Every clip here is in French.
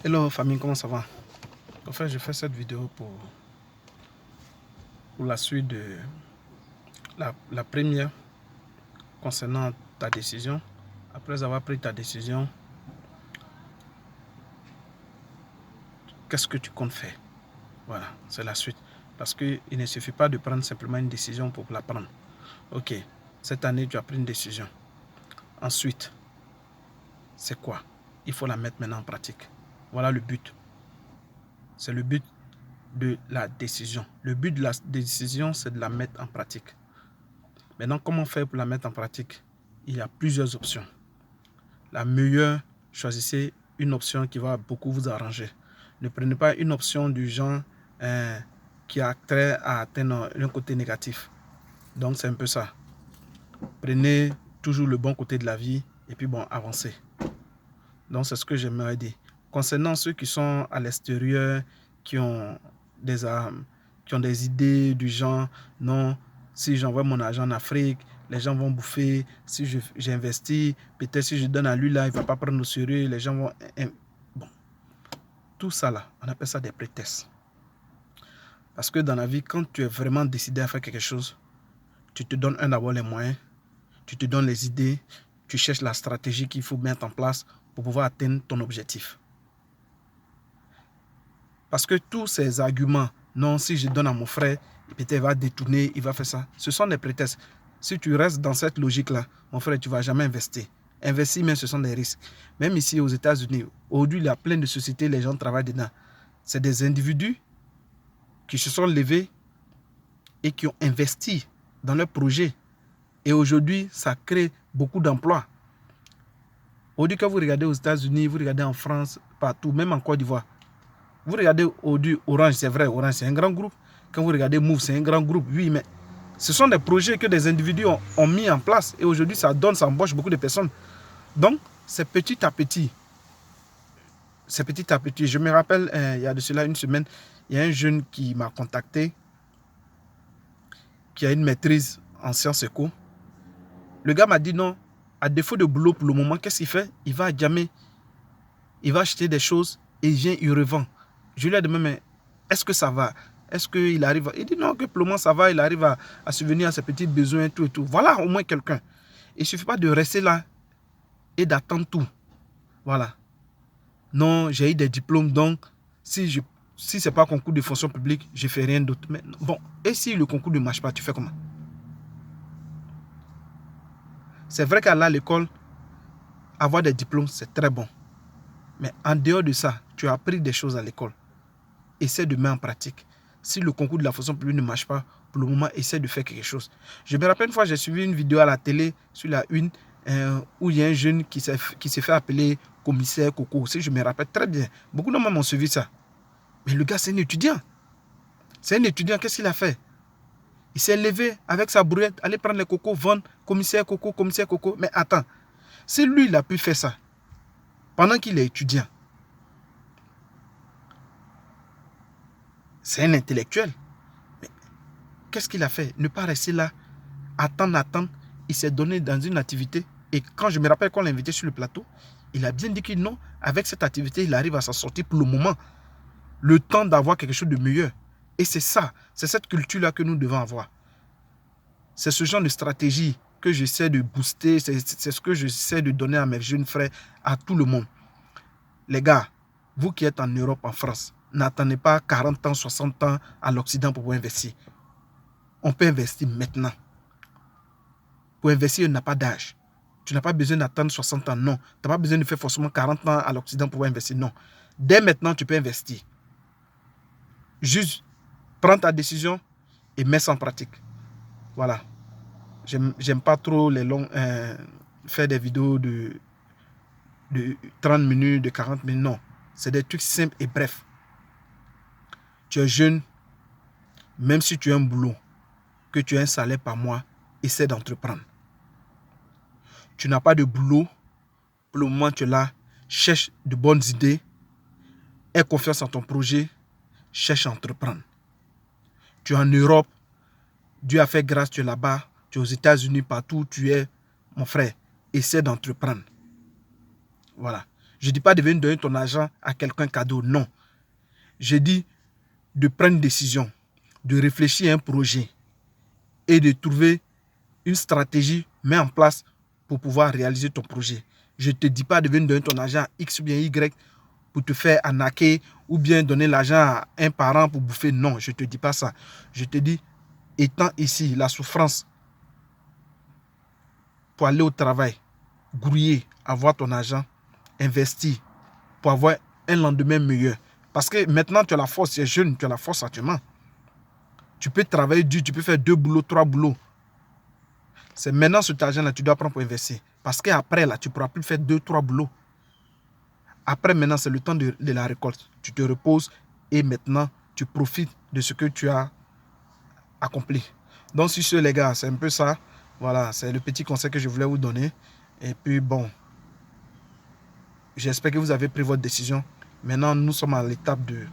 Hello famille, comment ça va? En fait, je fais cette vidéo pour la suite de la première concernant ta décision. Après avoir pris ta décision, qu'est-ce que tu comptes faire? Voilà, c'est la suite. Parce qu'il ne suffit pas de prendre simplement une décision pour la prendre. Ok, cette année, tu as pris une décision. Ensuite, c'est quoi? Il faut la mettre maintenant en pratique. Voilà le but. C'est le but de la décision. Le but de la décision, c'est de la mettre en pratique. Maintenant, comment faire pour la mettre en pratique? Il y a plusieurs options. La meilleure, choisissez une option qui va beaucoup vous arranger. Ne prenez pas une option du genre qui a trait à atteindre un côté négatif. Donc, c'est un peu ça. Prenez toujours le bon côté de la vie et puis bon, avancez. Donc, c'est ce que j'aimerais dire. Concernant ceux qui sont à l'extérieur, qui ont des idées du genre, non, si j'envoie mon argent en Afrique, les gens vont bouffer. Si j'investis, peut-être si je donne à lui là, il ne va pas prendre au sérieux, les gens vont... Bon, tout ça là, on appelle ça des prétextes. Parce que dans la vie, quand tu es vraiment décidé à faire quelque chose, tu te donnes d'abord les moyens, tu te donnes les idées, tu cherches la stratégie qu'il faut mettre en place pour pouvoir atteindre ton objectif. Parce que tous ces arguments, non, si je donne à mon frère, peut-être il va détourner, il va faire ça. Ce sont des prétextes. Si tu restes dans cette logique-là, mon frère, tu ne vas jamais investir. Investir, mais ce sont des risques. Même ici aux États-Unis, aujourd'hui, il y a plein de sociétés, les gens travaillent dedans. C'est des individus qui se sont levés et qui ont investi dans leurs projets. Et aujourd'hui, ça crée beaucoup d'emplois. Aujourd'hui, quand vous regardez aux États-Unis, vous regardez en France, partout, même en Côte d'Ivoire, vous regardez Orange, c'est vrai, Orange c'est un grand groupe. Quand vous regardez Move, c'est un grand groupe. Oui, mais ce sont des projets que des individus ont mis en place. Et aujourd'hui, ça embauche beaucoup de personnes. Donc, c'est petit à petit. C'est petit à petit. Je me rappelle, il y a de cela une semaine, il y a un jeune qui m'a contacté, qui a une maîtrise en sciences éco. Le gars m'a dit non, à défaut de boulot pour le moment, qu'est-ce qu'il fait? Il va à Djamé, il va acheter des choses et il vient, il revend. Je lui ai demandé, mais est-ce que ça va? Est-ce qu'il arrive? Il dit non, que pour le moment ça va, il arrive à subvenir à ses petits besoins, tout et tout. Voilà au moins quelqu'un. Il ne suffit pas de rester là et d'attendre tout. Voilà. Non, j'ai eu des diplômes, donc si ce n'est pas concours de fonction publique, je ne fais rien d'autre. Mais bon, et si le concours ne marche pas, tu fais comment? C'est vrai qu'à l'école, avoir des diplômes, c'est très bon. Mais en dehors de ça, tu as appris des choses à l'école. Essaie de mettre en pratique. Si le concours de la fonction publique ne marche pas, pour le moment, essaie de faire quelque chose. Je me rappelle une fois, j'ai suivi une vidéo à la télé, sur la une, où il y a un jeune qui s'est fait appeler commissaire Coco. Si je me rappelle très bien. Beaucoup de gens m'ont suivi ça. Mais le gars, c'est un étudiant. C'est un étudiant, qu'est-ce qu'il a fait? Il s'est levé avec sa brouette, aller prendre les cocos, vendre, commissaire Coco, commissaire Coco. Mais attends, si lui, il a pu faire ça, pendant qu'il est étudiant, c'est un intellectuel. Mais qu'est-ce qu'il a fait? Ne pas rester là, attendre. Il s'est donné dans une activité. Et quand je me rappelle qu'on l'a invité sur le plateau, il a bien dit que non, avec cette activité, il arrive à s'en sortir pour le moment. Le temps d'avoir quelque chose de meilleur. Et c'est ça, c'est cette culture-là que nous devons avoir. C'est ce genre de stratégie que j'essaie de booster, c'est ce que j'essaie de donner à mes jeunes frères, à tout le monde. Les gars, vous qui êtes en Europe, en France, n'attendez pas 40 ans, 60 ans à l'Occident pour pouvoir investir. On peut investir maintenant. Pour investir, il n'y a pas d'âge. Tu n'as pas besoin d'attendre 60 ans, non. Tu n'as pas besoin de faire forcément 40 ans à l'Occident pour pouvoir investir, non. Dès maintenant, tu peux investir. Juste, prends ta décision et mets ça en pratique. Voilà. J'aime pas trop les longs, faire des vidéos de 30 minutes, de 40 minutes, non. C'est des trucs simples et brefs. Tu es jeune, même si tu as un boulot, que tu as un salaire par mois, essaie d'entreprendre. Tu n'as pas de boulot, pour le moment tu es là, cherche de bonnes idées, aie confiance en ton projet, cherche à entreprendre. Tu es en Europe, Dieu a fait grâce, tu es là-bas, tu es aux États-Unis, partout où tu es, mon frère, essaie d'entreprendre. Voilà. Je ne dis pas de venir donner ton argent à quelqu'un cadeau, non. Je dis de prendre une décision, de réfléchir à un projet et de trouver une stratégie mise en place pour pouvoir réaliser ton projet. Je ne te dis pas de venir donner ton argent à X ou bien Y pour te faire arnaquer ou bien donner l'argent à un parent pour bouffer. Non, je ne te dis pas ça. Je te dis, étant ici, la souffrance pour aller au travail, grouiller, avoir ton argent, investir pour avoir un lendemain meilleur. Parce que maintenant, tu as la force, tu es jeune, tu as la force actuellement. Tu peux travailler dur, tu peux faire 2 boulots, 3 boulots. C'est maintenant cet argent-là tu dois prendre pour investir. Parce qu'après, là, tu ne pourras plus faire 2, 3 boulots. Après, maintenant, c'est le temps de la récolte. Tu te reposes et maintenant, tu profites de ce que tu as accompli. Donc, sur ce, les gars, c'est un peu ça. Voilà, c'est le petit conseil que je voulais vous donner. Et puis, bon, j'espère que vous avez pris votre décision. Maintenant, nous sommes à l'étape de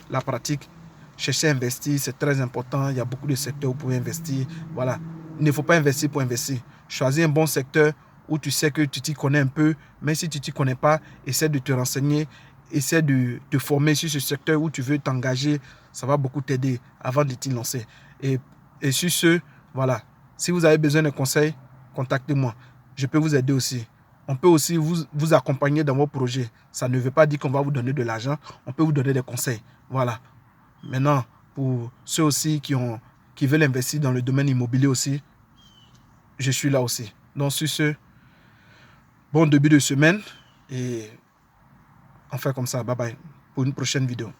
la pratique. Cherchez à investir, c'est très important. Il y a beaucoup de secteurs où vous pouvez investir. Voilà, il ne faut pas investir pour investir. Choisis un bon secteur où tu sais que tu t'y connais un peu. Mais si tu ne t'y connais pas, essaie de te renseigner. Essaie de te former sur ce secteur où tu veux t'engager. Ça va beaucoup t'aider avant de t'y lancer. Et sur ce, voilà. Si vous avez besoin de conseils, contactez-moi. Je peux vous aider aussi. On peut aussi vous accompagner dans vos projets. Ça ne veut pas dire qu'on va vous donner de l'argent. On peut vous donner des conseils. Voilà. Maintenant, pour ceux aussi qui veulent investir dans le domaine immobilier aussi, je suis là aussi. Donc, sur ce, bon début de semaine et on fait comme ça. Bye bye pour une prochaine vidéo.